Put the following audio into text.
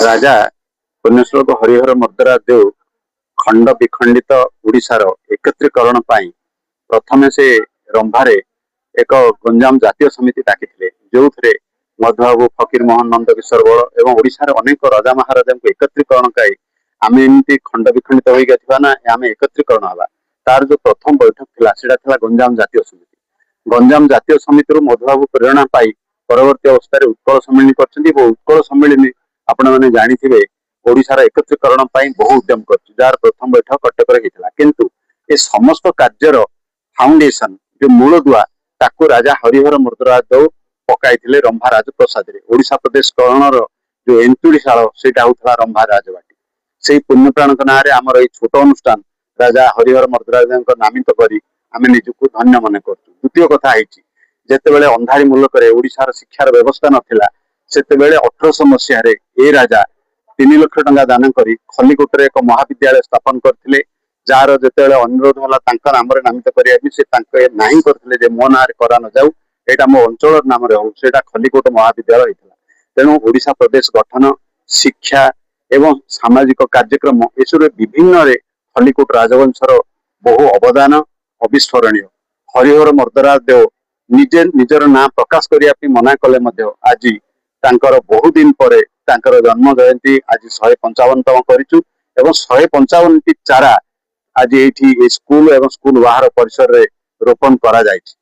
राजा पुण्यश्लोक हरिहर मर्दराज देव खंड विखंडित ओडिशार एकत्रीकरण प्रथमे से रंभारे एक गंजाम जातीय समिति डाकी जो मधुबाबू फकीर मोहन नंद किशोर बड़ एवं ओडिशार अनेक राजा महाराजा को एकत्रीकरण कई आम एमती खंड विखंडित हो ना आम एकत्रीकरण हवा तार जो प्रथम बैठक था गंजाम जातीय समिति। गंजाम जातीय समिति मधुबाबू प्रेरणा पाई परवर्ती अवस्था उत्कल सम्मिलनी कर उत्कल सम्मिलनी आपण मैंने जानी ओडिशार एकत्रीकरण बहु उद्यम जार प्रथम बैठक कटक किंतु ए समस्त कार्यर फाउंडेशन जो मूल दुआ ताकू राजा हरिहर मर्दराज देव पकाई रंभा राजप्रसाद ओडिशा प्रदेश करण जो एंतुड़ीशाल से रंभा राजबाटी से पुण्यप्राण ना आमर ये छोट अनुष्ठान राजा हरिहर मर्दराज नामित कर निजक धन्य मन कर। द्वितीय कथा जिते अंधारी मुलक ओडिशार शिक्षार व्यवस्था नथिला सेते 1800 मसीह ए राजा 3 लाख टंका दान कर खलिकोट एक महाविद्यालय स्थापन करते जार जिते अनुरोध है नाम नामित करते नहीं करते मो ना करा न जाऊ यहाँ मो अंचल नाम से खलिकोट महाविद्यालय होता। तेणु ओडिशा प्रदेश गठन शिक्षा एवं सामाजिक कार्यक्रम एसर विभिन्न खलिकोट राजवंशर बहु अवदान अविस्मरणीय। हरिहर मर्दराज देव निजे निजर ना प्रकाश करने मना कले आज तांकर बहु दिन पर जन्म जयंती आज 155तम करिचु एवं 155टी चारा आज ये स्कूल एवं स्कूल बाहर परिसर रे रोपण करा जायछि।